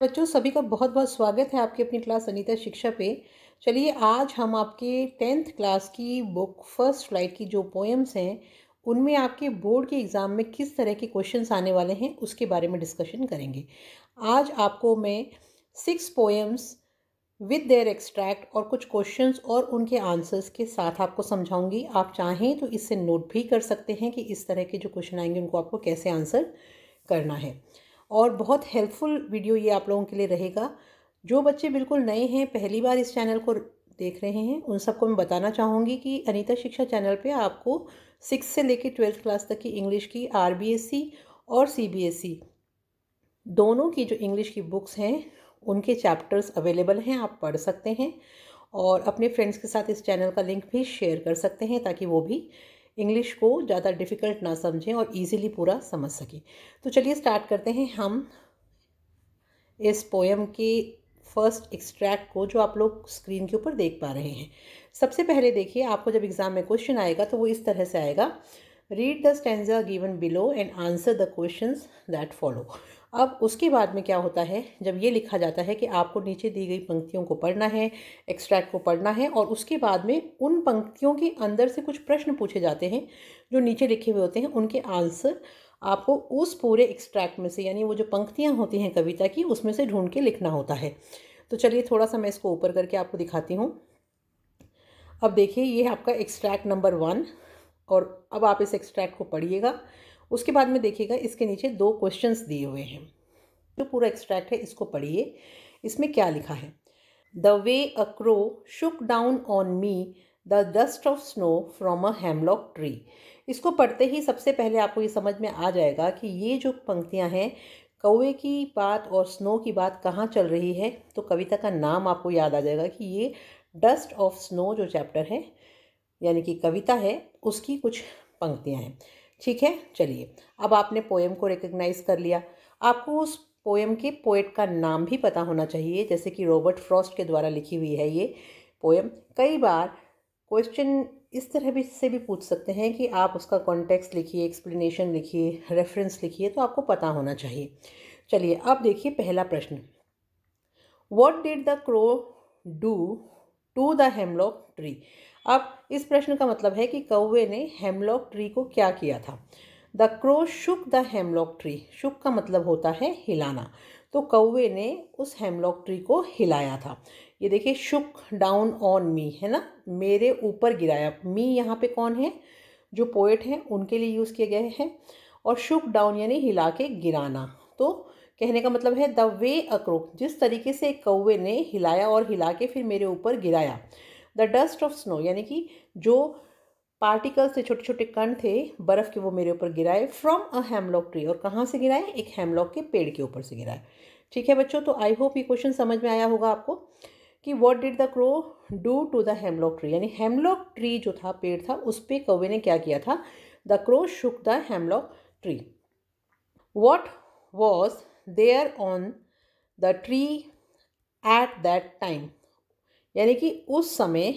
बच्चों सभी का बहुत बहुत स्वागत है आपकी अपनी क्लास अनीता शिक्षा पे। चलिए आज हम आपके 10th क्लास की बुक फर्स्ट फ्लाइट की जो पोएम्स हैं उनमें आपके बोर्ड के एग्ज़ाम में किस तरह के क्वेश्चंस आने वाले हैं उसके बारे में डिस्कशन करेंगे। आज आपको मैं 6 पोएम्स विद देयर एक्सट्रैक्ट और कुछ क्वेश्चंस और उनके आंसर्स के साथ आपको समझाऊंगी। आप चाहें तो इससे नोट भी कर सकते हैं कि इस तरह के जो क्वेश्चन आएंगे उनको आपको कैसे आंसर करना है। और बहुत हेल्पफुल वीडियो ये आप लोगों के लिए रहेगा। जो बच्चे बिल्कुल नए हैं, पहली बार इस चैनल को देख रहे हैं, उन सबको मैं बताना चाहूँगी कि अनीता शिक्षा चैनल पे आपको 6 से लेकर 12th क्लास तक की इंग्लिश की आरबीएसई और सीबीएसई दोनों की जो इंग्लिश की बुक्स हैं उनके चैप्टर्स अवेलेबल हैं, आप पढ़ सकते हैं और अपने फ्रेंड्स के साथ इस चैनल का लिंक भी शेयर कर सकते हैं ताकि वो भी इंग्लिश को ज़्यादा डिफ़िकल्ट ना समझें और इजीली पूरा समझ सकें। तो चलिए स्टार्ट करते हैं हम इस पोएम के फर्स्ट एक्सट्रैक्ट को जो आप लोग स्क्रीन के ऊपर देख पा रहे हैं। सबसे पहले देखिए, आपको जब एग्ज़ाम में क्वेश्चन आएगा तो वो इस तरह से आएगा, read the stanza given below and answer the questions that follow. अब उसके बाद में क्या होता है, जब ये लिखा जाता है कि आपको नीचे दी गई पंक्तियों को पढ़ना है, एक्सट्रैक्ट को पढ़ना है और उसके बाद में उन पंक्तियों के अंदर से कुछ प्रश्न पूछे जाते हैं जो नीचे लिखे हुए होते हैं, उनके आंसर आपको उस पूरे एक्सट्रैक्ट में से, यानी वो जो पंक्तियाँ होती हैं कविता की, उसमें से ढूंढ के लिखना होता है। तो चलिए थोड़ा सा मैं इसको ऊपर करके आपको दिखाती हूँ। अब देखिए, ये है आपका एक्सट्रैक्ट नंबर 1 और अब आप इस एक्सट्रैक्ट को पढ़िएगा। उसके बाद में देखिएगा इसके नीचे 2 क्वेश्चंस दिए हुए हैं। जो पूरा एक्सट्रैक्ट है इसको पढ़िए, इसमें क्या लिखा है। The way a crow Shuk down on me the dust of snow from a hemlock tree. इसको पढ़ते ही सबसे पहले आपको ये समझ में आ जाएगा कि ये जो पंक्तियां हैं, कौवे की बात और स्नो की बात कहाँ चल रही है। तो कविता का नाम आपको याद आ जाएगा कि ये डस्ट ऑफ स्नो जो चैप्टर है, यानी कि कविता है, उसकी कुछ पंक्तियां हैं। ठीक है, चलिए अब आपने पोएम को रिकग्नाइज कर लिया। आपको उस पोएम के पोएट का नाम भी पता होना चाहिए, जैसे कि रॉबर्ट फ्रॉस्ट के द्वारा लिखी हुई है ये पोएम। कई बार क्वेश्चन इस तरह भी से भी पूछ सकते हैं कि आप उसका कॉन्टेक्स्ट लिखिए, एक्सप्लेनेशन लिखिए, रेफरेंस लिखिए, तो आपको पता होना चाहिए। चलिए अब देखिए पहला प्रश्न, what did the crow do to the hemlock tree. अब इस प्रश्न का मतलब है कि कौवे ने हेमलॉक ट्री को क्या किया था। The crow shook the hemlock tree, shook का मतलब होता है हिलाना, तो कौवे ने उस हेमलॉक ट्री को हिलाया था। ये देखिए, शुक डाउन ऑन मी है ना, मेरे ऊपर गिराया। मी यहाँ पे कौन है, जो पोएट हैं उनके लिए यूज़ किए गए हैं। और शुक डाउन यानी हिला के गिराना। तो कहने का मतलब है द वे अ क्रो, जिस तरीके से एक कौवे ने हिलाया और हिला के फिर मेरे ऊपर गिराया। द डस्ट ऑफ स्नो, यानी कि जो पार्टिकल्स से छोटे छोटे कण थे बर्फ़ के, वो मेरे ऊपर गिराए। फ्रॉम अ हेमलॉक ट्री, और कहाँ से गिराए, एक हेमलॉक के पेड़ के ऊपर से गिराए। ठीक है बच्चों, तो आई होप ये क्वेश्चन समझ में आया होगा आपको कि what did the crow do to the hemlock tree, यानी हेमलॉक ट्री जो था, पेड़ था, उस पे कौवे ने क्या किया था। The crow shook the hemlock tree. What was there on the tree at that time, यानी कि उस समय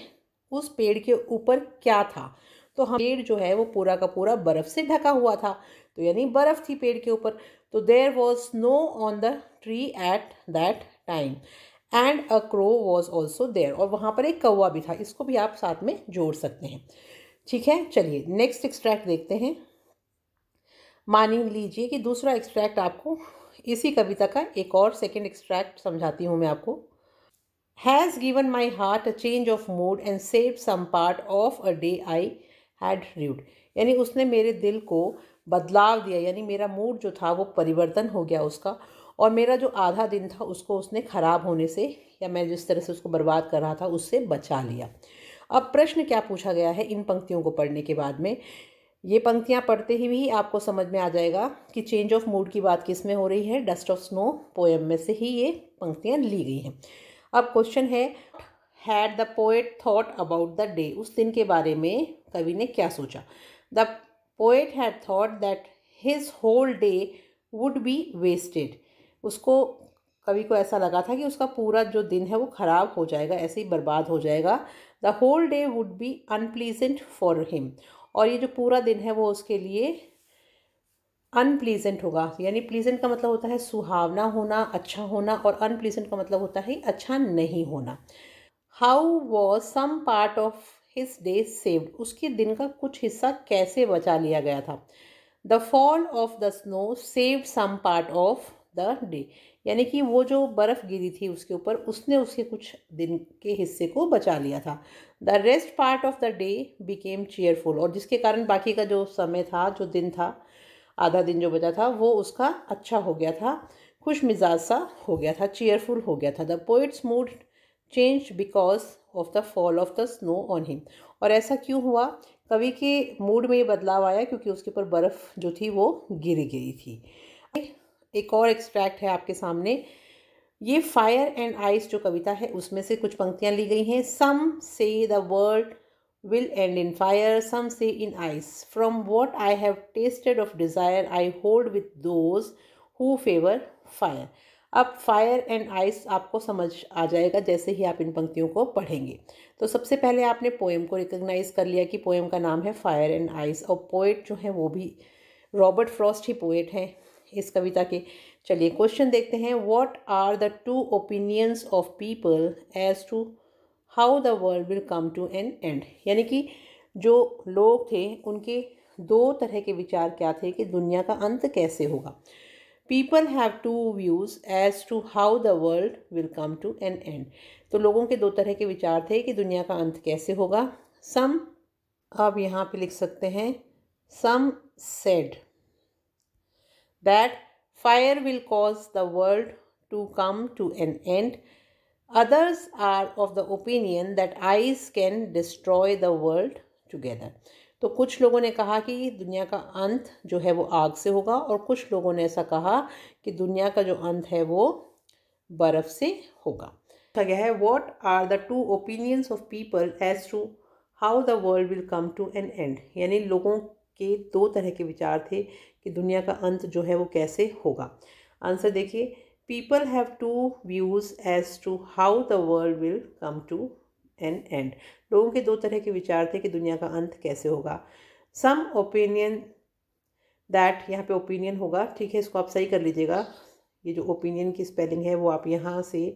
उस पेड़ के ऊपर क्या था। तो हम, पेड़ जो है वो पूरा का पूरा बर्फ़ से ढका हुआ था, तो यानी बर्फ़ थी पेड़ के ऊपर। तो there was snow on the tree at that time and a crow was also there, और वहाँ पर एक कौवा भी था। इसको भी आप साथ में जोड़ सकते हैं। ठीक है, चलिए नेक्स्ट एक्सट्रैक्ट देखते हैं। मान लीजिए कि दूसरा एक्सट्रैक्ट आपको इसी कविता का एक और सेकेंड एक्सट्रैक्ट समझाती हूँ मैं आपको। Has given my heart a change of mood and save some part of a day I had rued, यानी उसने मेरे दिल को बदलाव दिया, यानी मेरा मूड जो था वो परिवर्तन हो गया उसका, और मेरा जो आधा दिन था उसको उसने ख़राब होने से, या मैं जिस तरह से उसको बर्बाद कर रहा था, उससे बचा लिया। अब प्रश्न क्या पूछा गया है इन पंक्तियों को पढ़ने के बाद में। ये पंक्तियाँ पढ़ते ही भी आपको समझ में आ जाएगा कि चेंज ऑफ मूड की बात किस में हो रही है। डस्ट ऑफ स्नो पोएम में से ही ये पंक्तियाँ ली गई हैं। अब क्वेश्चन है, had the poet thought about the day, उस दिन के बारे में कवि ने क्या सोचा। The poet had thought that his whole day would be wasted, उसको, कवि को ऐसा लगा था कि उसका पूरा जो दिन है वो ख़राब हो जाएगा, ऐसे ही बर्बाद हो जाएगा। The whole day would be unpleasant for him, और ये जो पूरा दिन है वो उसके लिए अनप्लीजेंट होगा, यानी प्लीजेंट का मतलब होता है सुहावना होना, अच्छा होना, और अनप्लीजेंट का मतलब होता है अच्छा नहीं होना। How was some part of his day saved, उसके दिन का कुछ हिस्सा कैसे बचा लिया गया था। The fall of the snow saved some part of the day, यानी कि वो जो बर्फ़ गिरी थी उसके ऊपर, उसने उसके कुछ दिन के हिस्से को बचा लिया था। The rest part of the day became cheerful, और जिसके कारण बाकी का जो समय था, जो दिन था, आधा दिन जो बचा था, वो उसका अच्छा हो गया था, खुश मिजाज सा हो गया था, चीयरफुल हो गया था। The poets mood change because of the fall of the snow on him, और ऐसा क्यों हुआ, कवि के मूड में ये बदलाव आया क्योंकि उसके ऊपर बर्फ़ जो थी वो गिर गई थी। एक और एक्सट्रैक्ट है आपके सामने, ये फायर एंड आइस जो कविता है उसमें से कुछ पंक्तियां ली गई हैं। सम से the world will end in fire, some say in ice. From what I have tasted of desire, I hold with those who favor fire. अब फायर एंड आइस आपको समझ आ जाएगा जैसे ही आप इन पंक्तियों को पढ़ेंगे। तो सबसे पहले आपने पोएम को रिकॉग्नाइज कर लिया कि पोएम का नाम है फायर एंड आइस, और पोएट जो है वो भी रॉबर्ट फ्रॉस्ट ही पोएट हैं इस कविता के। चलिए क्वेश्चन देखते हैं। What are the two opinions of people as to how the world will come to an end, यानी कि जो लोग थे उनके दो तरह के विचार क्या थे कि दुनिया का अंत कैसे होगा। People have two views as to how the world will come to an end, तो लोगों के दो तरह के विचार थे कि दुनिया का अंत कैसे होगा। सम, अब यहाँ पे लिख सकते हैं, some said that fire will cause the world to come to an end, others are of the opinion that ice can destroy the world together। तो कुछ लोगों ने कहा कि दुनिया का अंत जो है वो आग से होगा, और कुछ लोगों ने ऐसा कहा कि दुनिया का जो अंत है वो बर्फ से होगा। कहा गया है what are the two opinions of people as to how the world will come to an end, यानी लोगों के दो तरह के विचार थे कि दुनिया का अंत जो है वो कैसे होगा। आंसर देखिए, people have two views as to how the world will come to an end। लोगों के दो तरह के विचार थे कि दुनिया का अंत कैसे होगा। some opinion that, यहाँ पे ओपिनियन होगा, ठीक है, इसको आप सही कर लीजिएगा। ये जो ओपिनियन की स्पेलिंग है वो आप यहाँ से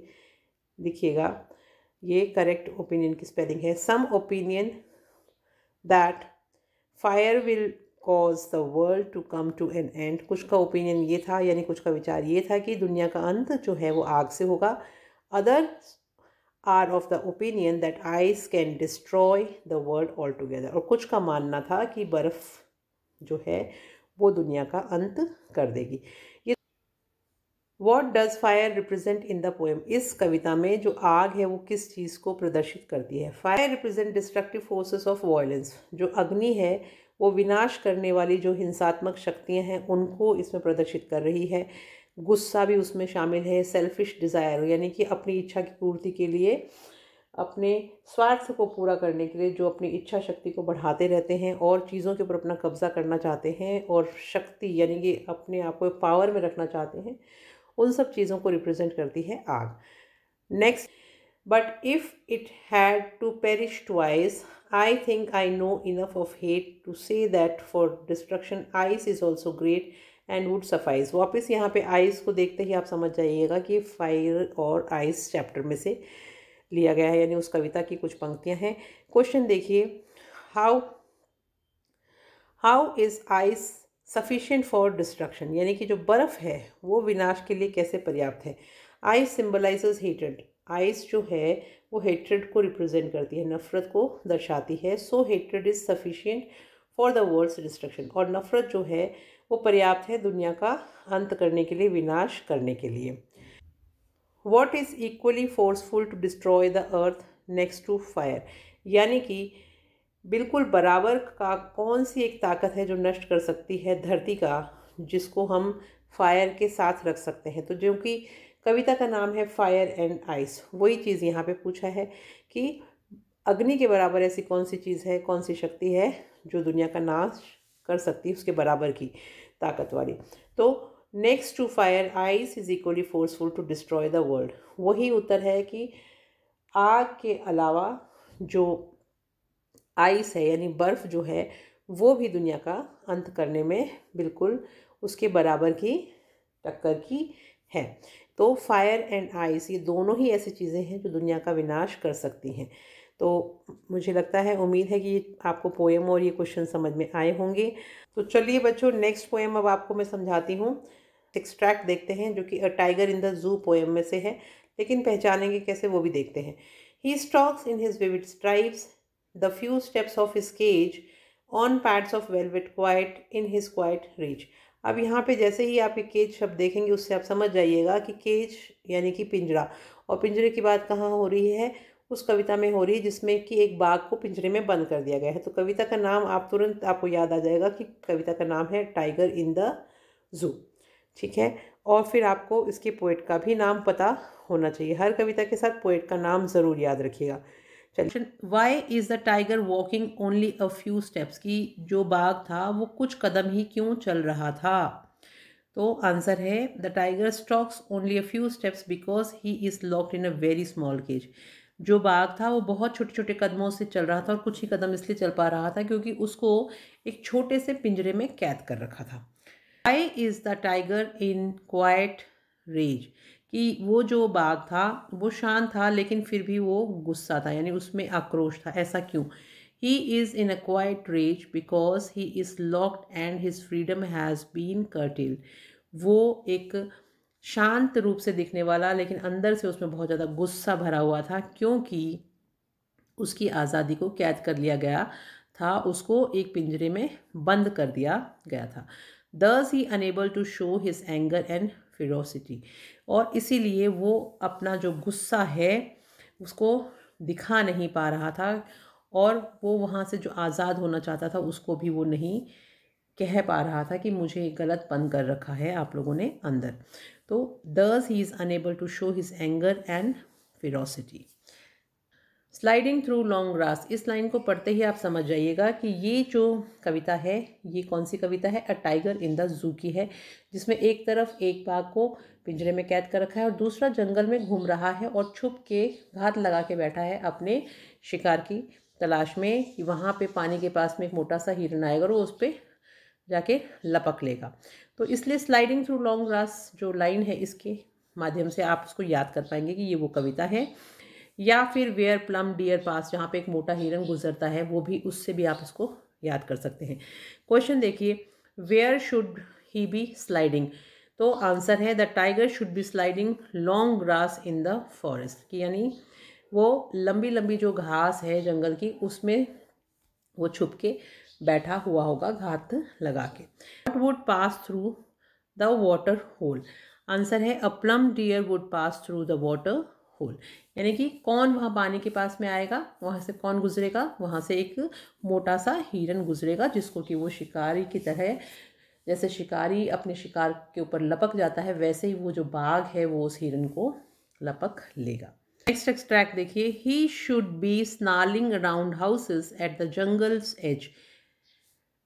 लिखिएगा, ये करेक्ट ओपिनियन की स्पेलिंग है। some opinion that fire will cause the world to come to an end, कुछ का ओपिनियन ये था, यानी कुछ का विचार ये था कि दुनिया का अंत जो है वो आग से होगा। Other are of the opinion that ice can destroy the world all together, और कुछ का मानना था कि बर्फ़ जो है वो दुनिया का अंत कर देगी। ये what does fire represent in the poem, इस कविता में जो आग है वो किस चीज़ को प्रदर्शित करती है। Fire represent destructive forces of violence, जो अग्नि है वो विनाश करने वाली जो हिंसात्मक शक्तियां हैं उनको इसमें प्रदर्शित कर रही है। गुस्सा भी उसमें शामिल है। सेल्फिश डिज़ायर, यानी कि अपनी इच्छा की पूर्ति के लिए, अपने स्वार्थ को पूरा करने के लिए जो अपनी इच्छा शक्ति को बढ़ाते रहते हैं और चीज़ों के ऊपर अपना कब्जा करना चाहते हैं, और शक्ति यानी कि अपने आप को पावर में रखना चाहते हैं, उन सब चीज़ों को रिप्रेजेंट करती है आग। Next, but if it had to perish twice, I think I know enough of hate to say that for destruction ice is also great and would suffice। वापस यहाँ पे आइस को देखते ही आप समझ जाइएगा कि फायर और आइस चैप्टर में से लिया गया है, यानी उस कविता की कुछ पंक्तियाँ हैं। क्वेश्चन देखिए, how is ice sufficient for destruction, यानी कि जो बर्फ़ है वो विनाश के लिए कैसे पर्याप्त है। आइस सिम्बलाइजेज हेटेड, आइस जो है वो हेट्रेड को रिप्रेजेंट करती है, नफ़रत को दर्शाती है। So hatred is sufficient for the world's destruction, और नफ़रत जो है वो पर्याप्त है दुनिया का अंत करने के लिए, विनाश करने के लिए। What is equally forceful to destroy the earth next to fire, यानी कि बिल्कुल बराबर का कौन सी एक ताकत है जो नष्ट कर सकती है धरती का, जिसको हम फायर के साथ रख सकते हैं। तो जो कि कविता का नाम है फायर एंड आइस, वही चीज़ यहाँ पे पूछा है कि अग्नि के बराबर ऐसी कौन सी चीज़ है, कौन सी शक्ति है जो दुनिया का नाश कर सकती है, उसके बराबर की ताकत वाली। तो next to fire ice is equally forceful to destroy the world, वही उत्तर है कि आग के अलावा जो आइस है यानी बर्फ़ जो है वो भी दुनिया का अंत करने में बिल्कुल उसके बराबर की टक्कर की है। तो फायर एंड आइस ये दोनों ही ऐसी चीज़ें हैं जो दुनिया का विनाश कर सकती हैं। तो मुझे लगता है, उम्मीद है कि आपको पोएम और ये क्वेश्चन समझ में आए होंगे। तो चलिए बच्चों, नेक्स्ट पोएम अब आपको मैं समझाती हूँ। एक्सट्रैक्ट देखते हैं जो कि a tiger in the zoo poem में से है, लेकिन पहचानेंगे कैसे वो भी देखते हैं। He stalks in his vivid stripes the few steps of his cage on pads of velvet quiet in his quiet reach. अब यहाँ पे जैसे ही आप ये केज शब्द देखेंगे उससे आप समझ जाइएगा कि केज यानी कि पिंजरा, और पिंजरे की बात कहाँ हो रही है, उस कविता में हो रही है जिसमें कि एक बाघ को पिंजरे में बंद कर दिया गया है। तो कविता का नाम आप तुरंत आपको याद आ जाएगा कि कविता का नाम है टाइगर इन द जू। ठीक है, और फिर आपको इसके पोएट का भी नाम पता होना चाहिए। हर कविता के साथ पोएट का नाम ज़रूर याद रखिएगा। चलिए, why is the tiger walking only a few steps, की जो बाघ था वो कुछ कदम ही क्यों चल रहा था। तो आंसर है the tiger stalks only a few steps because he is locked in a very small cage. जो बाघ था वो बहुत छोटे छोटे कदमों से चल रहा था, और कुछ ही कदम इसलिए चल पा रहा था क्योंकि उसको एक छोटे से पिंजरे में कैद कर रखा था। Why is the tiger in quite rage, कि वो जो बाघ था वो शांत था लेकिन फिर भी वो गुस्सा था, यानी उसमें आक्रोश था। ऐसा क्यों? He is in a quite rage because he is locked and his freedom has been curtailed. वो एक शांत रूप से दिखने वाला लेकिन अंदर से उसमें बहुत ज़्यादा गुस्सा भरा हुआ था, क्योंकि उसकी आज़ादी को कैद कर लिया गया था, उसको एक पिंजरे में बंद कर दिया गया था। Thus he unable to show his anger and ferocity, और इसीलिए वो अपना जो गुस्सा है उसको दिखा नहीं पा रहा था, और वो वहाँ से जो आज़ाद होना चाहता था उसको भी वो नहीं कह पा रहा था कि मुझे गलत बंद कर रखा है आप लोगों ने अंदर। तो thus he is unable to show his anger and ferocity। Sliding through long grass, इस लाइन को पढ़ते ही आप समझ जाइएगा कि ये जो कविता है ये कौन सी कविता है। A tiger in the zoo की है, जिसमें एक तरफ एक बाघ को पिंजरे में कैद कर रखा है और दूसरा जंगल में घूम रहा है और छुप के घात लगा के बैठा है अपने शिकार की तलाश में कि वहाँ पे पानी के पास में एक मोटा सा हिरन आएगा और वो उस पर जाके लपक लेगा। तो इसलिए स्लाइडिंग थ्रू लॉन्ग ग्रास जो लाइन है इसके माध्यम से आप उसको याद कर पाएंगे कि ये वो कविता है। या फिर वेयर प्लम डियर पास, जहाँ पे एक मोटा हिरन गुजरता है, वो भी उससे भी आप इसको याद कर सकते हैं। क्वेश्चन देखिए, where should he be sliding, तो आंसर है the tiger should be sliding long grass in the forest, कि यानी वो लंबी लंबी जो घास है जंगल की उसमें वो छुप के बैठा हुआ होगा घात लगा के। What would pass through the water hole, answer है a plump deer would pass through the water hole, यानी कि कौन वहाँ पानी के पास में आएगा, वहाँ से कौन गुजरेगा, वहाँ से एक मोटा सा हिरन गुजरेगा जिसको कि वो शिकारी की तरह, जैसे शिकारी अपने शिकार के ऊपर लपक जाता है वैसे ही वो जो बाघ है वो उस हिरन को लपक लेगा। नेक्स्ट एक्सट्रैक्ट देखिए, he should be snarling around houses at the jungle's edge,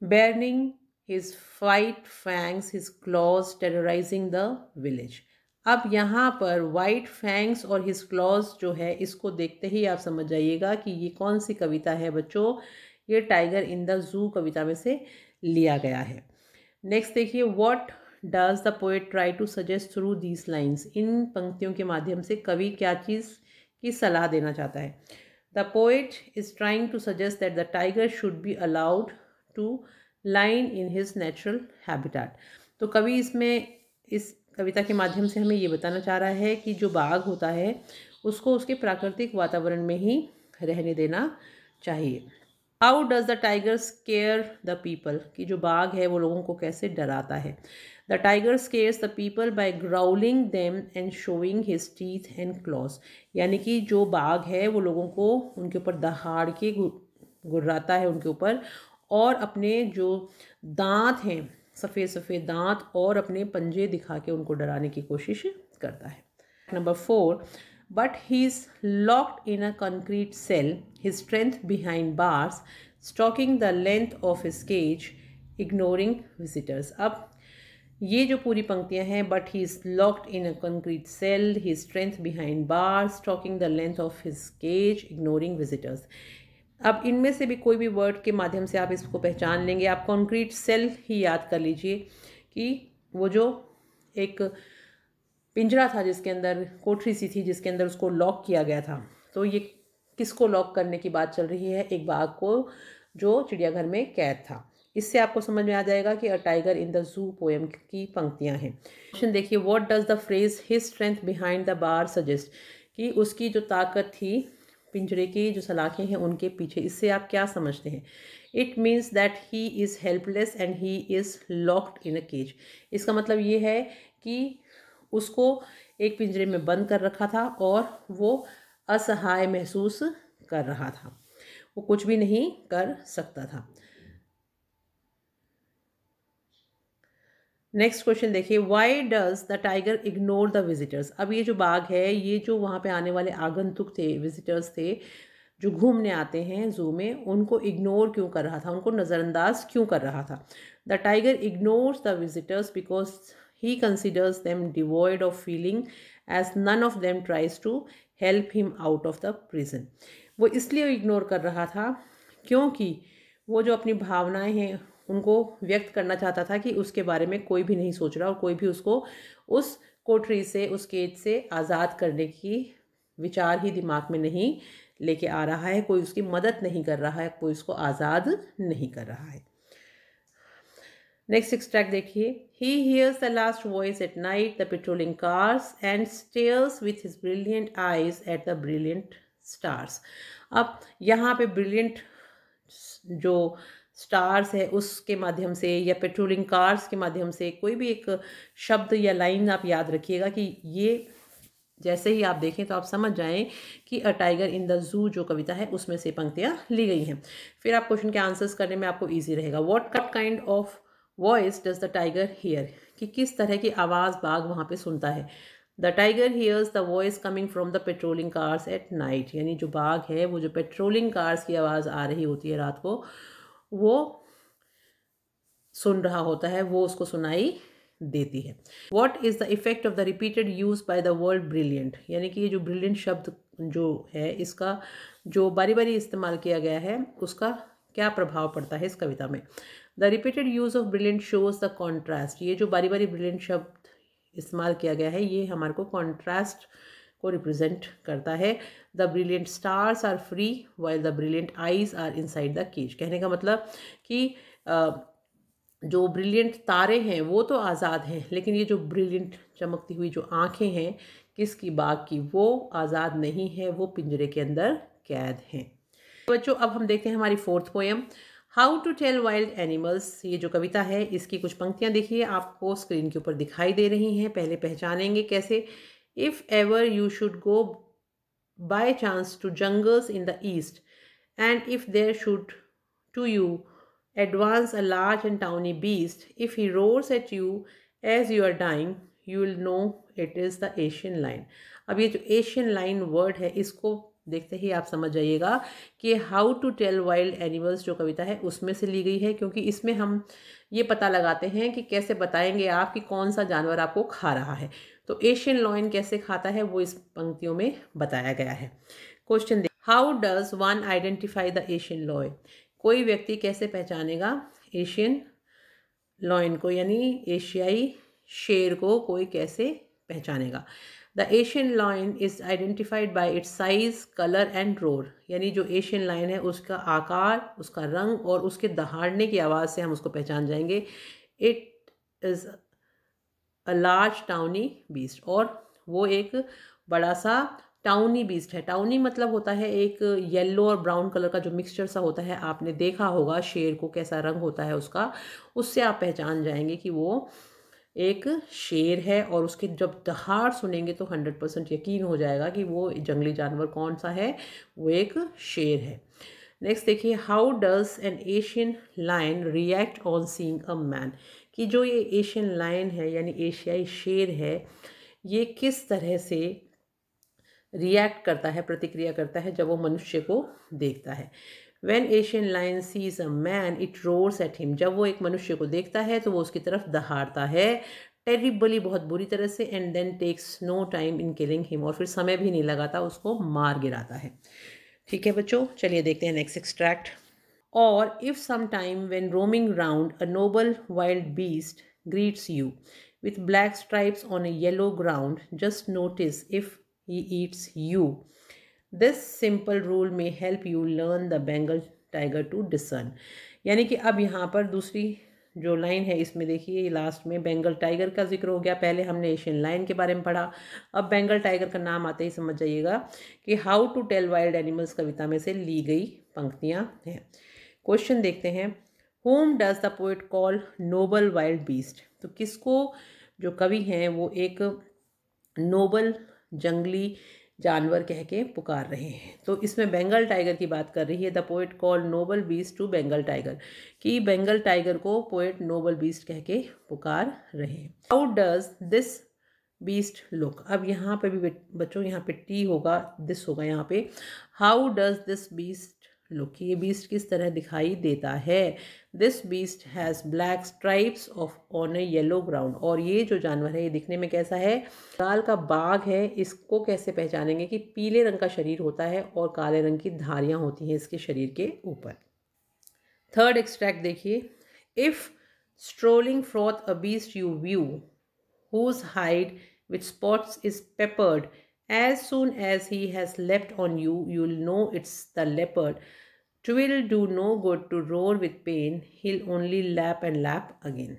burning his white fangs, his claws terrorizing the village। अब यहाँ पर वाइट फैंग्स और हिज क्लॉज जो है इसको देखते ही आप समझ जाइएगा कि ये कौन सी कविता है बच्चों। ये टाइगर इन द जू कविता में से लिया गया है। नेक्स्ट देखिए, what does the poet try to suggest through these lines, इन पंक्तियों के माध्यम से कवि क्या चीज़ की सलाह देना चाहता है। The poet is trying to suggest that the tiger should be allowed to line in his natural habitat. तो कवि इसमें इस कविता के माध्यम से हमें ये बताना चाह रहा है कि जो बाघ होता है उसको उसके प्राकृतिक वातावरण में ही रहने देना चाहिए। How does the tiger square the people, कि जो बाघ है वो लोगों को कैसे डराता है। The tiger scares the people by growling them and showing his teeth and claws, यानी कि जो बाघ है वो लोगों को उनके ऊपर दहाड़ के गुर्राता है उनके ऊपर, और अपने जो दांत हैं सफ़ेद सफ़ेद दांत और अपने पंजे दिखा के उनको डराने की कोशिश करता है। Number 4, but he is locked in a concrete cell, his strength behind bars, stalking the length of his cage, ignoring visitors. अब ये जो पूरी पंक्तियां हैं, but he is locked in a concrete cell, his strength behind bars, stalking the length of his cage, ignoring visitors. अब इनमें से भी कोई भी वर्ड के माध्यम से आप इसको पहचान लेंगे। आप कंक्रीट सेल ही याद कर लीजिए कि वो जो एक पिंजरा था जिसके अंदर कोठरी सी थी जिसके अंदर उसको लॉक किया गया था, तो ये किसको लॉक करने की बात चल रही है? एक बाघ को जो चिड़ियाघर में कैद था। इससे आपको समझ में आ जाएगा कि a tiger in the zoo poem की पंक्तियां हैं। क्वेश्चन देखिए, what does the phrase his strength behind the bar suggest, कि उसकी जो ताकत थी पिंजरे की जो सलाखें हैं उनके पीछे, इससे आप क्या समझते हैं? It means that he is helpless and he is locked in a cage. इसका मतलब ये है कि उसको एक पिंजरे में बंद कर रखा था और वो असहाय महसूस कर रहा था, वो कुछ भी नहीं कर सकता था। नेक्स्ट क्वेश्चन देखिए, why does the tiger ignore the visitors. अब ये जो बाघ है, ये जो वहाँ पे आने वाले आगंतुक थे, विजिटर्स थे जो घूमने आते हैं जू में, उनको इग्नोर क्यों कर रहा था, उनको नज़रअंदाज क्यों कर रहा था? The tiger ignores the visitors because he considers them devoid of feeling as none of them tries to help him out of the prison. वो इसलिए इग्नोर कर रहा था क्योंकि वो जो अपनी भावनाएं हैं उनको व्यक्त करना चाहता था कि उसके बारे में कोई भी नहीं सोच रहा और कोई भी उसको उस कोठरी से, उस केज से आज़ाद करने की विचार ही दिमाग में नहीं लेके आ रहा है, कोई उसकी मदद नहीं कर रहा है, कोई उसको आज़ाद नहीं कर रहा है। नेक्स्ट एक्सट्रैक्ट देखिए, he hears the last voice at night the patrolling cars and stairs with his brilliant eyes at the brilliant stars. अब यहाँ पे ब्रिलियंट जो स्टार्स है उसके माध्यम से या पेट्रोलिंग कार्स के माध्यम से, कोई भी एक शब्द या लाइन आप याद रखिएगा कि ये जैसे ही आप देखें तो आप समझ जाएं कि a tiger in the zoo जो कविता है उसमें से पंक्तियां ली गई हैं। फिर आप क्वेश्चन के आंसर्स करने में आपको इजी रहेगा। What kind of voice does the tiger here, कि किस तरह की आवाज़ बाघ वहाँ पे सुनता है? The tiger hears the voice coming from the patrolling cars at night, यानी जो बाघ है वो जो पेट्रोलिंग कार्स की आवाज़ आ रही होती है रात को, वो सुन रहा होता है, वो उसको सुनाई देती है। What is the effect of the repeated use by the word brilliant, यानी कि ये जो ब्रिलियंट शब्द जो है इसका जो बारी बारी इस्तेमाल किया गया है उसका क्या प्रभाव पड़ता है इस कविता में? The repeated use of brilliant shows the contrast, ये जो बारी बारी ब्रिलियंट शब्द इस्तेमाल किया गया है ये हमारे को कॉन्ट्रास्ट को रिप्रेजेंट करता है। The brilliant stars are free while the brilliant eyes are inside the cage, कहने का मतलब कि जो ब्रिलियंट तारे हैं वो तो आज़ाद हैं, लेकिन ये जो ब्रिलियंट चमकती हुई जो आँखें हैं किसकी? बाघ की, वो आज़ाद नहीं है, वो पिंजरे के अंदर कैद हैं। बच्चों अब हम देखते हैं हमारी fourth poem, how to tell wild animals. ये जो कविता है इसकी कुछ पंक्तियाँ देखिए आपको स्क्रीन के ऊपर दिखाई दे रही हैं। पहले पहचानेंगे कैसे। If ever you should go by chance to jungles in the east and if there should to you advance a large and tawny beast, if he roars at you as you are dying, you will know it is the Asian lion। अब ये जो Asian line word है इसको देखते ही आप समझ जाइएगा कि how to tell wild animals जो कविता है उसमें से ली गई है, क्योंकि इसमें हम ये पता लगाते हैं कि कैसे बताएंगे आप कि कौन सा जानवर आपको खा रहा है। तो एशियन लायन कैसे खाता है वो इस पंक्तियों में बताया गया है। क्वेश्चन देख, how does one identify the Asian Loy, कोई व्यक्ति कैसे पहचानेगा एशियन लॉयन को, यानी एशियाई शेर को कोई कैसे पहचानेगा? The Asian lion is identified by its size, colour and roar, यानी जो एशियन लायन है उसका आकार, उसका रंग और उसके दहाड़ने की आवाज़ से हम उसको पहचान जाएंगे। It is a large tawny beast, और वो एक बड़ा सा टाउनी बीस्ट है। टाउनी मतलब होता है एक येलो और ब्राउन कलर का जो मिक्सचर सा होता है, आपने देखा होगा शेर को कैसा रंग होता है उसका, उससे आप पहचान जाएंगे कि वो एक शेर है। और उसके जब दहाड़ सुनेंगे तो 100% यकीन हो जाएगा कि वो जंगली जानवर कौन सा है, वो एक शेर है। नेक्स्ट देखिए, how does an Asian lion react on seeing a man, कि जो ये एशियन लायन है यानी एशियाई शेर है ये किस तरह से रिएक्ट करता है, प्रतिक्रिया करता है जब वो मनुष्य को देखता है। When Asian lion sees a man, it roars at him, जब वो एक मनुष्य को देखता है तो वो उसकी तरफ दहाड़ता है, टेरिबली बहुत बुरी तरह से, and then takes no time in killing him, और फिर समय भी नहीं लगाता उसको मार गिराता है। ठीक है बच्चों, चलिए देखते हैं नेक्स्ट एक्सट्रैक्ट। और if some time when roaming round a noble wild beast greets you with black stripes on a yellow ground. Just notice if he eats you. This simple rule may help you learn the Bengal tiger to discern. यानी कि अब यहाँ पर दूसरी जो line है इसमें देखिए लास्ट में बेंगल टाइगर का जिक्र हो गया। पहले हमने एशियन लायन के बारे में पढ़ा, अब बेंगल टाइगर का नाम आते ही समझ जाइएगा कि how to tell wild animals कविता में से ली गई पंक्तियाँ हैं। क्वेश्चन देखते हैं, whom does the poet call noble wild beast. तो किसको जो कवि हैं वो एक नोबल जंगली जानवर कह के पुकार रहे हैं। तो इसमें बेंगल टाइगर की बात कर रही है। The poet call noble beast to Bengal tiger, कि बेंगल टाइगर को पोएट नोबल बीस्ट कह के पुकार रहे हैं। How does this beast look. अब यहाँ पे भी बच्चों यहाँ पे टी होगा, दिस होगा यहाँ पे। How does this beast look, ये बीस्ट किस तरह दिखाई देता है। This beast has black stripes of on A yellow ground. और ये जो जानवर है ये दिखने में कैसा है, बंगाल का बाघ है। इसको कैसे पहचानेंगे कि पीले रंग का शरीर होता है और काले रंग की धारियाँ होती हैं इसके शरीर के ऊपर। थर्ड एक्सट्रैक्ट देखिए, if strolling froth a beast you view whose hide with spots is peppered, as soon as he has leapt on you, you'll know it's the leopard. 'Twill do no good to roar with pain, he'll only lap and lap again.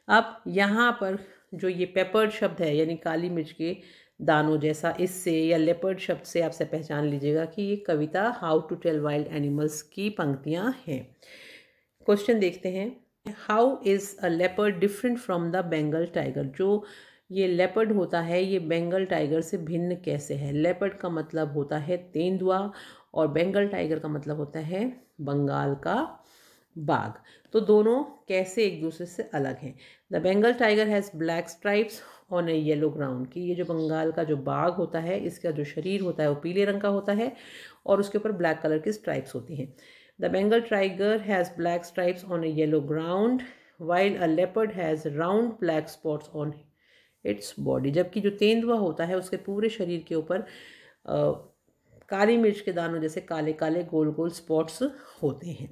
अब यहाँ पर जो ये peppered शब्द है यानी काली मिर्च के दानों जैसा, इससे या लेपर्ड शब्द से आपसे पहचान लीजिएगा कि ये कविता how to tell wild animals की पंक्तियाँ हैं। क्वेश्चन देखते हैं, how is a leopard different from the Bengal tiger. जो ये लेपर्ड होता है ये बेंगल टाइगर से भिन्न कैसे है। लेपर्ड का मतलब होता है तेंदुआ और बेंगल टाइगर का मतलब होता है बंगाल का बाघ। तो दोनों कैसे एक दूसरे से अलग हैं। The Bengal tiger has black stripes on A yellow ground, कि ये जो बंगाल का जो बाघ होता है इसका जो शरीर होता है वो पीले रंग का होता है और उसके ऊपर ब्लैक कलर की स्ट्राइप्स होती हैं। The Bengal tiger has black stripes on a yellow ground, while a leopard has round black spots on its body. जबकि जो तेंदुआ होता है उसके पूरे शरीर के ऊपर काली मिर्च के दानों जैसे काले काले गोल गोल स्पॉट्स होते हैं।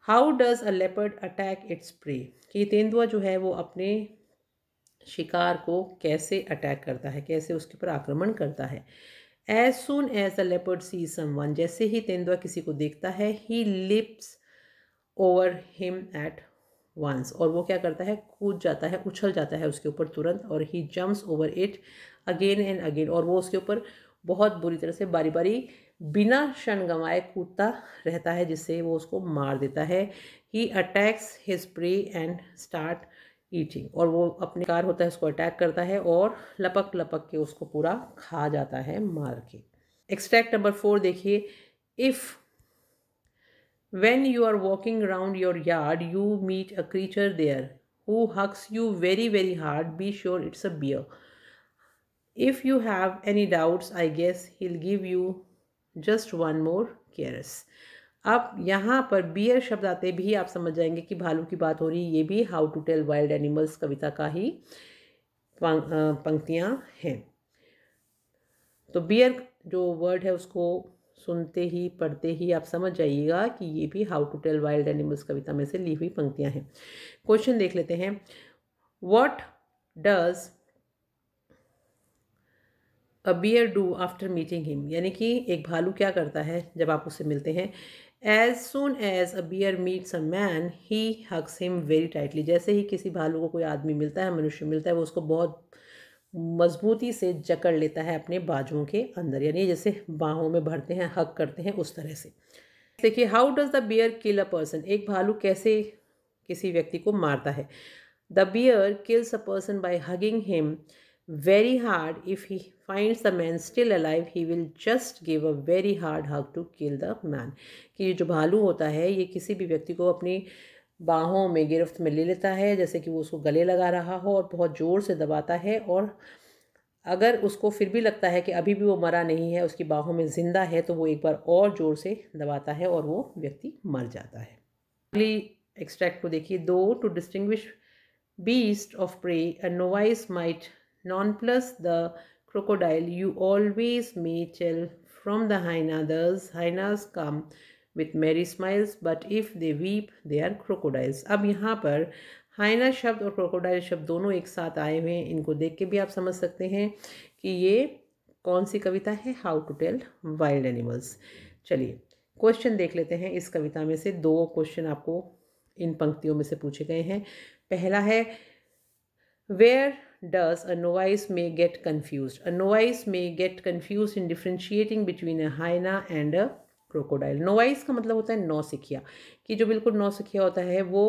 How does a leopard attack its prey? कि तेंदुआ जो है वो अपने शिकार को कैसे अटैक करता है, कैसे उसके ऊपर आक्रमण करता है। As soon as the leopard sees someone, जैसे ही तेंदुआ किसी को देखता है, he leaps over him at once, और वो क्या करता है, कूद जाता है, उछल जाता है उसके ऊपर तुरंत, और he jumps over it again and again, और वो उसके ऊपर बहुत बुरी तरह से बारी बारी बिना क्षण गंवाए कूदता रहता है जिससे वो उसको मार देता है। He attacks his prey and start eating, और वो अपने कार होता है उसको अटैक करता है और लपक लपक के उसको पूरा खा जाता है मार के। एक्सट्रैक्ट नंबर 4 देखिए, if when you are walking around your yard you meet a creature there who hugs you very very hard, be sure it's a bear. If you have any doubts I guess he will give you just one more caress. अब यहाँ पर beer शब्द आते भी आप समझ जाएंगे कि भालू की बात हो रही है। ये भी how to tell wild animals कविता का ही पंक्तियाँ हैं। तो बियर जो वर्ड है उसको सुनते ही पढ़ते ही आप समझ जाइएगा कि ये भी how to tell wild animals कविता में से ली हुई पंक्तियाँ हैं। क्वेश्चन देख लेते हैं, what does a bear do after meeting him, यानी कि एक भालू क्या करता है जब आप उससे मिलते हैं। As soon as a bear meets a man, he hugs him very tightly. जैसे ही किसी भालू को कोई आदमी मिलता है, मनुष्य मिलता है, वो उसको बहुत मजबूती से जकड़ लेता है अपने बाजुओं के अंदर, यानी जैसे बाहों में भरते हैं, हग करते हैं, उस तरह से। देखिए, how does the bear kill a person, एक भालू कैसे किसी व्यक्ति को मारता है। The bear kills a person by hugging him very hard. If he finds the man still alive, he will just give a very hard hug to kill the man. कि ये जो भालू होता है ये किसी भी व्यक्ति को अपनी बाहों में गिरफ्त में ले लेता है जैसे कि वो उसको गले लगा रहा हो और बहुत ज़ोर से दबाता है, और अगर उसको फिर भी लगता है कि अभी भी वो मरा नहीं है, उसकी बाहों में ज़िंदा है, तो वो एक बार और ज़ोर से दबाता है और वो व्यक्ति मर जाता है। अगली एक्सट्रैक्ट को देखिए, दो to distinguish beast of prey, a novice might nonplus the crocodile, you always may tell from the hyenas. Hyenas come with merry smiles, but if they weep, they are crocodiles. अब यहाँ पर हाइना शब्द और crocodile शब्द दोनों एक साथ आए हुए हैं, इनको देख के भी आप समझ सकते हैं कि ये कौन सी कविता है, how to tell wild animals. चलिए क्वेश्चन देख लेते हैं। इस कविता में से 2 क्वेश्चन आपको इन पंक्तियों में से पूछे गए हैं। पहला है, Where does a novice may get confused? A novice may get confused in differentiating between a hyena and a crocodile. novice का मतलब होता है नौसिखिया, कि जो बिल्कुल नौसिखिया होता है वो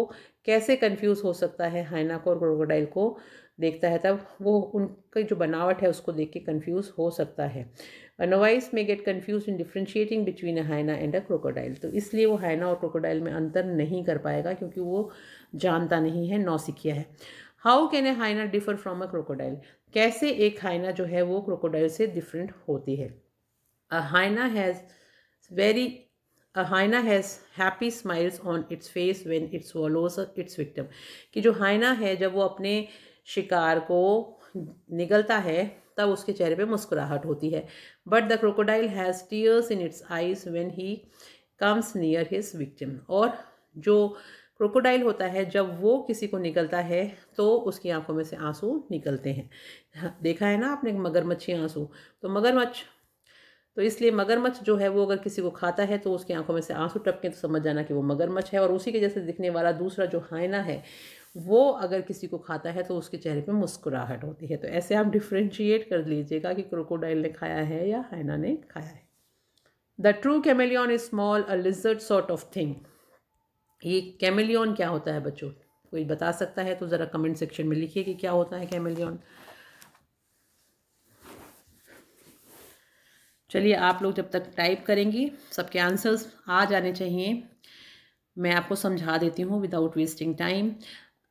कैसे कंफ्यूज हो सकता है हाइना को और क्रोकोडाइल को देखता है, तब वो उनकी जो बनावट है उसको देख के कंफ्यूज हो सकता है। A novice may get confused in differentiating between a hyena and a crocodile. तो इसलिए वो हाइना और क्रोकोडाइल में अंतर नहीं कर पाएगा क्योंकि वो जानता नहीं है, नौसिखिया है। How can a hyena differ from a crocodile? कैसे एक हाइना जो है वो क्रोकोडाइल से डिफरेंट होती है? A hyena has happy smiles on its face when it swallows its victim. कि जो हाइना है जब वो अपने शिकार को निगलता है तब उसके चेहरे पे मुस्कुराहट होती है। But the crocodile has tears in its eyes when he comes near his victim. और जो क्रोकोडाइल होता है जब वो किसी को निकलता है तो उसकी आंखों में से आंसू निकलते हैं। देखा है ना आपने मगरमच्छी आंसू, तो मगरमच्छ, तो इसलिए मगरमच्छ जो है वो अगर किसी को खाता है तो उसकी आंखों में से आंसू टपके तो समझ जाना कि वो मगरमच्छ है। और उसी के जैसे दिखने वाला दूसरा जो हाइना है वो अगर किसी को खाता है तो उसके चेहरे पे मुस्कुराहट होती है। तो ऐसे आप डिफ्रेंशिएट कर लीजिएगा कि क्रोकोडाइल ने खाया है या हाइना ने खाया है। The true chameleon is small a lizard sort of thing. ये कैमेलियन क्या होता है बच्चों? कोई बता सकता है तो ज़रा कमेंट सेक्शन में लिखिए कि क्या होता है कैमेलियन। चलिए आप लोग जब तक टाइप करेंगी सबके आंसर्स आ जाने चाहिए। मैं आपको समझा देती हूँ without wasting time.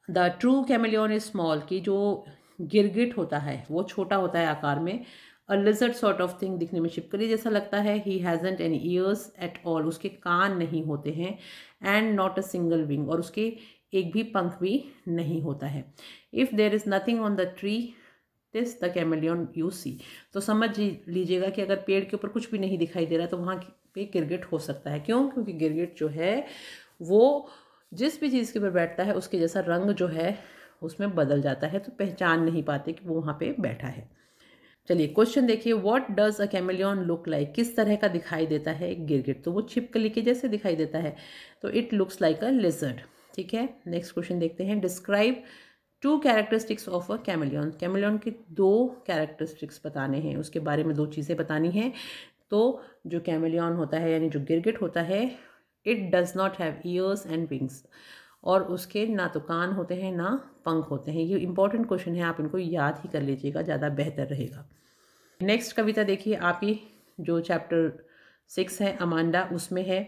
The true chameleon is small, की जो गिरगिट होता है वो छोटा होता है आकार में। A lizard sort of thing, दिखने में छिपकली जैसा लगता है। He hasn't any ears at all, उसके कान नहीं होते हैं। And not a single wing, और उसके एक भी पंख भी नहीं होता है। If there is nothing on the tree this the chameleon you see. तो समझ लीजिएगा कि अगर पेड़ के ऊपर कुछ भी नहीं दिखाई दे रहा तो वहाँ पे गिरगिट हो सकता है। क्यों? क्योंकि गिरगिट जो है वो जिस भी चीज़ के ऊपर बैठता है उसके जैसा रंग जो है उसमें बदल जाता है, तो पहचान नहीं पाते कि वो वहाँ पे बैठा है। चलिए क्वेश्चन देखिए, what does a chameleon look like? किस तरह का दिखाई देता है एक गिरगिट? तो वो छिपकली के जैसे दिखाई देता है, तो it looks like a lizard. ठीक है, नेक्स्ट क्वेश्चन देखते हैं। Describe 2 characteristics of a chameleon. Chameleon की 2 कैरेक्टरिस्टिक्स बताने हैं, उसके बारे में 2 चीज़ें बतानी हैं। तो जो कैमेलियन होता है यानी जो गिरगिट होता है, it does not have years and wings, और उसके ना तो कान होते हैं ना पंख होते हैं। ये इंपॉर्टेंट क्वेश्चन है, आप इनको याद ही कर लीजिएगा, ज़्यादा बेहतर रहेगा। नेक्स्ट कविता देखिए, आपकी जो चैप्टर 6 है अमांडा उसमें है,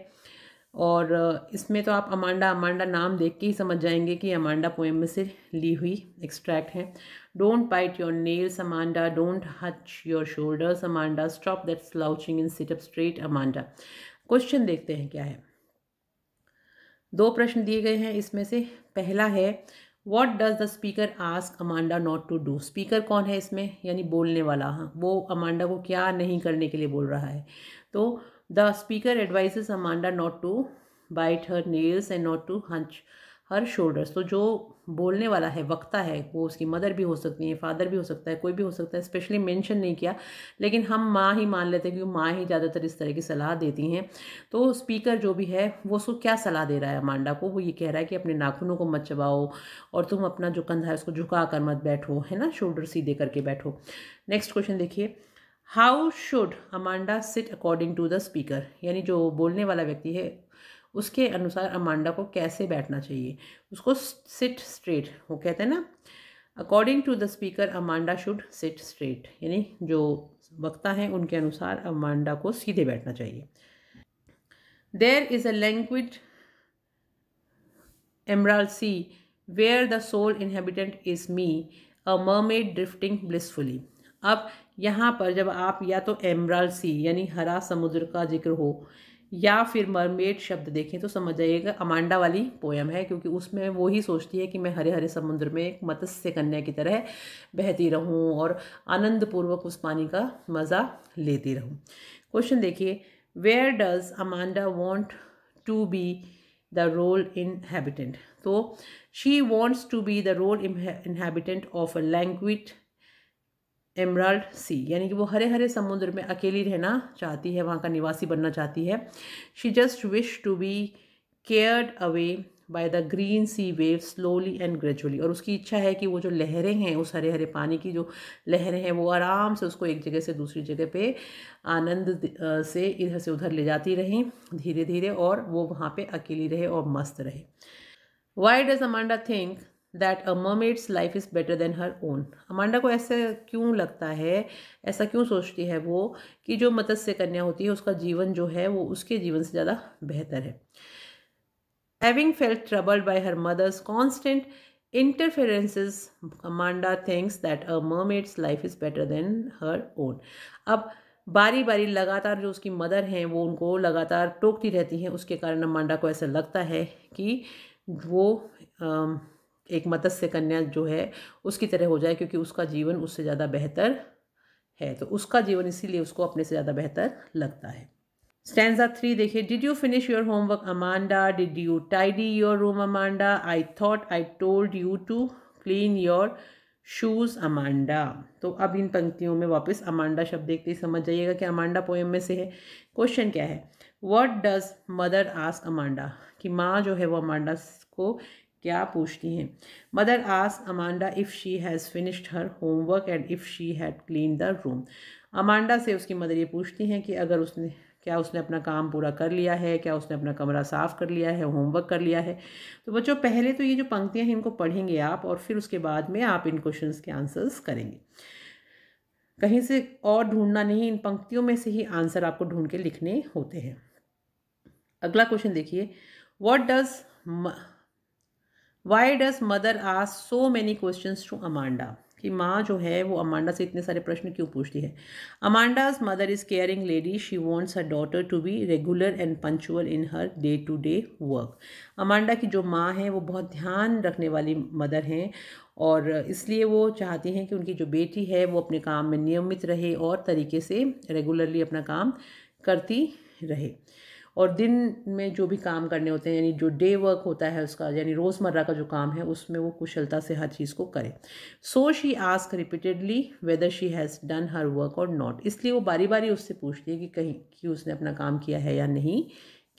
और इसमें तो आप अमांडा नाम देख के ही समझ जाएंगे कि अमांडा पोएम में से ली हुई एक्सट्रैक्ट है। Don't bite your nails Amanda, don't hutch your shoulders Amanda, stop that slouching and sit up straight Amanda. Question देखते हैं क्या है। 2 प्रश्न दिए गए हैं, इसमें से पहला है, what does the speaker ask Amanda not to do? Speaker कौन है इसमें? यानी बोलने वाला। हाँ, वो अमांडा को क्या नहीं करने के लिए बोल रहा है? तो the speaker advises Amanda not to bite her nails and not to hunch her shoulders. तो जो बोलने वाला है, वक्ता है, वो उसकी मदर भी हो सकती है, फादर भी हो सकता है, कोई भी हो सकता है, स्पेशली मेंशन नहीं किया, लेकिन हम माँ ही मान लेते हैं क्योंकि माँ ही ज़्यादातर इस तरह की सलाह देती हैं। तो स्पीकर जो भी है वो उसको क्या सलाह दे रहा है अमांडा को? वो ये कह रहा है कि अपने नाखूनों को मत चबाओ और तुम अपना जो कंधा है उसको झुका कर मत बैठो, है ना, शोल्डर सीधे करके बैठो। नेक्स्ट क्वेश्चन देखिए, how should Amanda sit according to the speaker? यानी जो बोलने वाला व्यक्ति है उसके अनुसार अमांडा को कैसे बैठना चाहिए? उसको सिट स्ट्रेट, वो कहते हैं ना, according to the speaker Amanda should sit straight, यानी जो वक्ता हैं उनके अनुसार अमांडा को सीधे बैठना चाहिए। There is a language emerald sea where the sole inhabitant is me, a mermaid drifting blissfully. अब यहाँ पर जब आप या तो एमराल्ड सी यानी हरा समुद्र का जिक्र हो या फिर मरमेड शब्द देखें तो समझ जाइएगा अमांडा वाली पोयम है, क्योंकि उसमें वो ही सोचती है कि मैं हरे हरे समुद्र में एक मत्स्य कन्या की तरह बहती रहूं और आनंदपूर्वक उस पानी का मज़ा लेती रहूं। क्वेश्चन देखिए, where does Amanda want to be the role inhabitant? तो she wants to be the role inhabitant of a languid emerald sea, यानी कि वो हरे हरे समुद्र में अकेली रहना चाहती है, वहाँ का निवासी बनना चाहती है। She just wish to be carried away by the green sea wave slowly and gradually, और उसकी इच्छा है कि वो जो लहरें हैं, उस हरे हरे पानी की जो लहरें हैं, वो आराम से उसको एक जगह से दूसरी जगह पे आनंद से इधर से उधर ले जाती रहें धीरे धीरे, और वो वहाँ पे अकेली रहे और मस्त रहे। Y does Amanda think that a mermaids life is better than her own. Amanda को ऐसा क्यों लगता है, ऐसा क्यों सोचती है वो कि जो मत्स्य कन्या होती है उसका जीवन जो है वो उसके जीवन से ज़्यादा बेहतर है। Having felt troubled by her mother's constant interferences, Amanda thinks that a mermaid's life is better than her own. अब बारी बारी लगातार जो उसकी मदर हैं वो उनको लगातार टोकती रहती हैं, उसके कारण अमांडा को ऐसा लगता है कि वो एक मत्स्य कन्या जो है उसकी तरह हो जाए, क्योंकि उसका जीवन उससे ज़्यादा बेहतर है, तो उसका जीवन इसीलिए उसको अपने से ज़्यादा बेहतर लगता है। स्टैंजा 3 देखिए। Did you finish your homework Amanda, did you tidy your room Amanda, I thought I told you to clean your shoes Amanda. तो अब इन पंक्तियों में वापस अमांडा शब्द देखते ही समझ जाइएगा कि अमांडा पोएम में से है। क्वेश्चन क्या है, what does mother ask Amanda, कि माँ जो है वो अमांडा को क्या पूछती हैं। Mother ask Amanda if she has finished her homework and if she had clean the room. Amanda से उसकी मदर ये पूछती हैं कि अगर उसने अपना काम पूरा कर लिया है, क्या उसने अपना कमरा साफ़ कर लिया है, होमवर्क कर लिया है। तो बच्चों पहले तो ये जो पंक्तियाँ हैं इनको पढ़ेंगे आप, और फिर उसके बाद में आप इन क्वेश्चंस के आंसर्स करेंगे। कहीं से और ढूंढना नहीं, इन पंक्तियों में से ही आंसर आपको ढूंढ के लिखने होते हैं। अगला क्वेश्चन देखिए, why does mother ask so many questions to Amanda, कि माँ जो है वो अमांडा से इतने सारे प्रश्न क्यों पूछती है। Amanda's mother is caring lady, she wants her daughter to be regular and punctual in her day to day work. Amanda की जो माँ है वो बहुत ध्यान रखने वाली मदर हैं, और इसलिए वो चाहती हैं कि उनकी जो बेटी है वो अपने काम में नियमित रहे और तरीके से रेगुलरली अपना काम करती रहे, और दिन में जो भी काम करने होते हैं, यानी जो डे वर्क होता है उसका, यानी रोज़मर्रा का जो काम है उसमें वो कुशलता से हर चीज़ को करे। So she ask repeatedly whether she has done her work और नॉट, इसलिए वो बारी बारी उससे पूछती है कि कहीं कि उसने अपना काम किया है या नहीं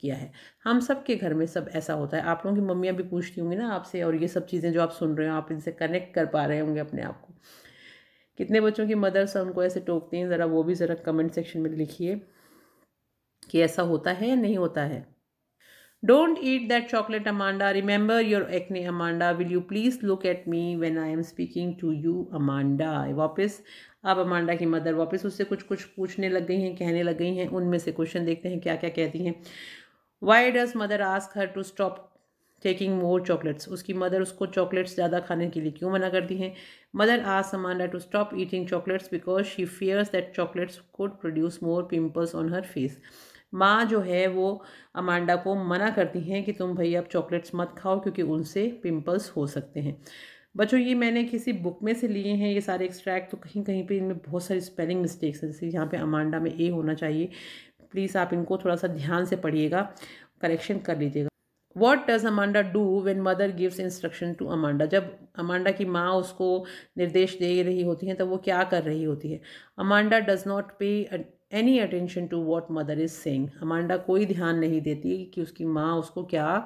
किया है। हम सब के घर में सब ऐसा होता है, आप लोगों की मम्मियाँ भी पूछती होंगी ना आपसे, और ये सब चीज़ें जो आप सुन रहे हो आप इनसे कनेक्ट कर पा रहे होंगे अपने आप को। कितने बच्चों की मदर्स उनको ऐसे टोकती हैं, ज़रा वो भी ज़रा कमेंट सेक्शन में लिखिए कि ऐसा होता है या नहीं होता है। Don't eat that chocolate Amanda, remember your acne Amanda, will you please look at me when I am speaking to you Amanda. वापस अब अमांडा की मदर वापस उससे कुछ कुछ पूछने लग गई हैं, कहने लग गई हैं। उनमें से क्वेश्चन देखते हैं क्या क्या कहती हैं। Why does mother ask her to stop taking more chocolates, उसकी मदर उसको चॉकलेट्स ज़्यादा खाने के लिए क्यों मना करती हैं। Mother ask Amanda to stop eating chocolates because she fears that chocolates could produce more pimples on her face. माँ जो है वो अमांडा को मना करती हैं कि तुम भैया अब चॉकलेट्स मत खाओ क्योंकि उनसे पिंपल्स हो सकते हैं। बच्चों ये मैंने किसी बुक में से लिए हैं ये सारे एक्सट्रैक्ट, तो कहीं कहीं पे इनमें बहुत सारी स्पेलिंग मिस्टेक्स हैं, जैसे यहाँ पे अमांडा में ए होना चाहिए। प्लीज़ आप इनको थोड़ा सा ध्यान से पढ़िएगा, करेक्शन कर लीजिएगा। What does Amanda do when mother gives instruction to Amanda, जब अमांडा की माँ उसको निर्देश दे रही होती हैं तब वो क्या कर रही होती है। Amanda does not pay any attention to what mother is saying, Amanda कोई ध्यान नहीं देती कि उसकी माँ उसको क्या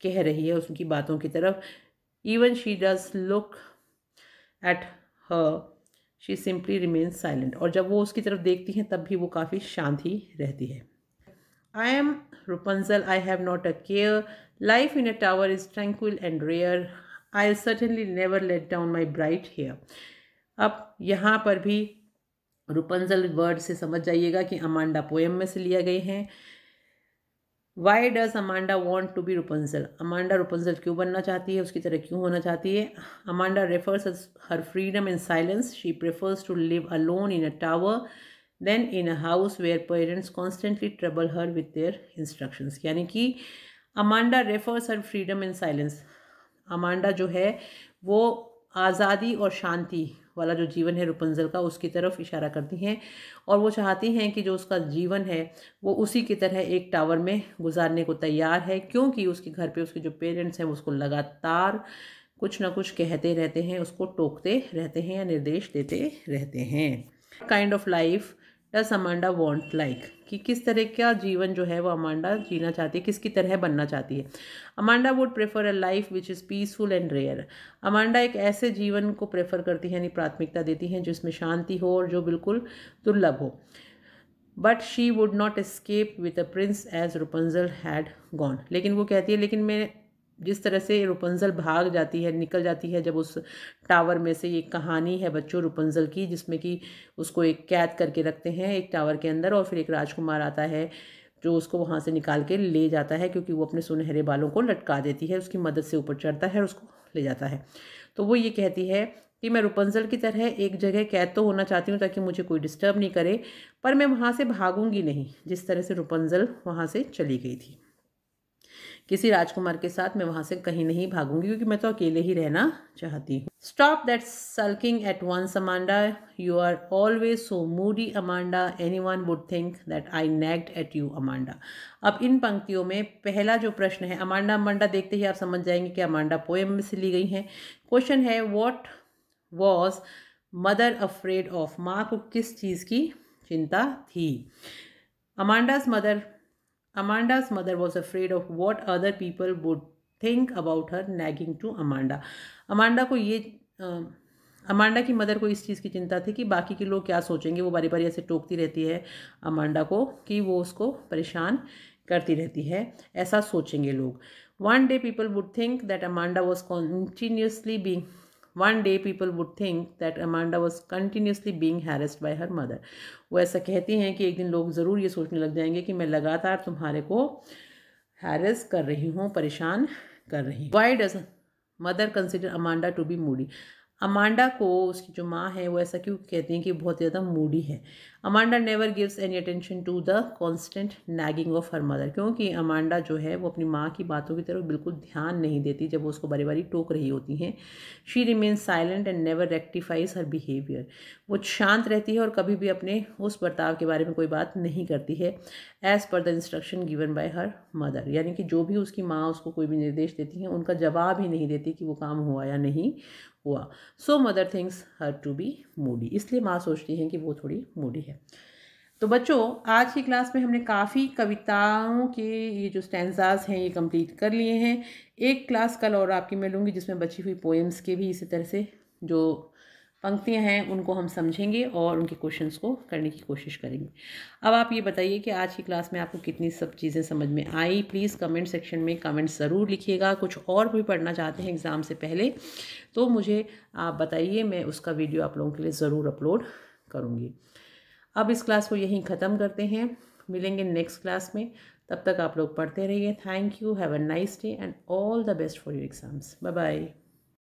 कह रही है उसकी बातों की तरफ। Even she does look at her she simply remains silent, और जब वो उसकी तरफ देखती हैं तब भी वो काफ़ी शांत ही रहती है। I am Rapunzel, I have not a care. Life in a tower is tranquil and rare. I'll certainly never let down my bright hair. अब यहाँ पर भी रुपंजल वर्ड से समझ जाइएगा कि अमांडा पोएम में से लिया गए हैं। Why does Amanda want to be Rapunzel, Amanda Rapunzel क्यों बनना चाहती है, उसकी तरह क्यों होना चाहती है। Amanda refers her freedom in silence, she prefers to live alone in a tower than in a house where parents constantly trouble her with their instructions. यानी कि Amanda refers her freedom in silence, Amanda जो है वो आज़ादी और शांति वाला जो जीवन है रुपंजल का, उसकी तरफ इशारा करती हैं और वो चाहती हैं कि जो उसका जीवन है वो उसी की तरह एक टावर में गुजारने को तैयार है, क्योंकि उसके घर पे उसके जो पेरेंट्स हैं वो उसको लगातार कुछ ना कुछ कहते रहते हैं, उसको टोकते रहते हैं या निर्देश देते रहते हैं। Kind of life does Amanda want like, कि किस तरह का जीवन जो है वो अमांडा जीना चाहती है, किसकी तरह बनना चाहती है। Amanda would prefer a life which is peaceful and rare. अमांडा एक ऐसे जीवन को प्रेफर करती है, यानी प्राथमिकता देती हैं जिसमें शांति हो और जो बिल्कुल दुर्लभ हो। But she would not escape with a prince as Rapunzel had gone. लेकिन वो कहती है लेकिन मैं जिस तरह से रुपंजल भाग जाती है, निकल जाती है, जब उस टावर में से, ये कहानी है बच्चों रुपंजल की, जिसमें कि उसको एक कैद करके रखते हैं एक टावर के अंदर और फिर एक राजकुमार आता है जो उसको वहाँ से निकाल के ले जाता है, क्योंकि वो अपने सुनहरे बालों को लटका देती है, उसकी मदद से ऊपर चढ़ता है और उसको ले जाता है। तो वो ये कहती है कि मैं रुपंजल की तरह एक जगह कैद तो होना चाहती हूँ ताकि मुझे कोई डिस्टर्ब नहीं करे, पर मैं वहाँ से भागूंगी नहीं जिस तरह से रुपंजल वहाँ से चली गई थी। किसी राजकुमार के साथ मैं वहाँ से कहीं नहीं भागूंगी, क्योंकि मैं तो अकेले ही रहना चाहती हूँ। Stop that sulking at once Amanda, you are always so moody Amanda, anyone would think that I nagged at you Amanda. अब इन पंक्तियों में पहला जो प्रश्न है, अमांडा अमांडा देखते ही आप समझ जाएंगे कि अमांडा पोएम में से ली गई है। क्वेश्चन है what was mother afraid of, माँ को किस चीज़ की चिंता थी। Amanda's mother was afraid of what other people would think about her nagging to Amanda. Amanda की मदर को इस चीज़ की चिंता थी कि बाकी के लोग क्या सोचेंगे। वो बारी बारी ऐसे टोकती रहती है अमांडा को कि वो उसको परेशान करती रहती है, ऐसा सोचेंगे लोग। One day people would think that Amanda was continuously being harassed by her mother. वो ऐसा कहती हैं कि एक दिन लोग ज़रूर ये सोचने लग जाएंगे कि मैं लगातार तुम्हारे को हैरेस कर रही हूँ, परेशान कर रही हूँ। Why does mother consider Amanda to be moody? Amanda को उसकी जो माँ है वो ऐसा क्यों कहती हैं कि बहुत ज़्यादा मूडी है। Amanda never gives any attention to the constant nagging of her mother, क्योंकि अमांडा जो है वो अपनी माँ की बातों की तरफ बिल्कुल ध्यान नहीं देती जब वो उसको बारी बारी टोक रही होती हैं। She remains silent and never rectifies her behaviour. वो शांत रहती है और कभी भी अपने उस बर्ताव के बारे में कोई बात नहीं करती है। As per the instruction given by her mother, यानी कि जो भी उसकी माँ उसको कोई भी निर्देश देती हैं उनका जवाब ही नहीं देती कि वो काम हुआ या नहीं हुआ। So mother thinks her to be moody, इसलिए माँ सोचती हैं कि वो थोड़ी मूडी है। तो बच्चों आज की क्लास में हमने काफ़ी कविताओं के ये जो स्टैंजाज हैं ये कंप्लीट कर लिए हैं। एक क्लास कल और आपकी मैं लूँगी जिसमें बची हुई पोएम्स के भी इसी तरह से जो पंक्तियां हैं उनको हम समझेंगे और उनके क्वेश्चंस को करने की कोशिश करेंगे। अब आप ये बताइए कि आज की क्लास में आपको कितनी सब चीज़ें समझ में आई। प्लीज़ कमेंट सेक्शन में कमेंट्स ज़रूर लिखिएगा। कुछ और भी पढ़ना चाहते हैं एग्ज़ाम से पहले तो मुझे आप बताइए, मैं उसका वीडियो आप लोगों के लिए ज़रूर अपलोड करूँगी। अब इस क्लास को यहीं ख़त्म करते हैं, मिलेंगे नेक्स्ट क्लास में। तब तक आप लोग पढ़ते रहिए। Thank you, have a nice day and all the best for your exams. Bye bye.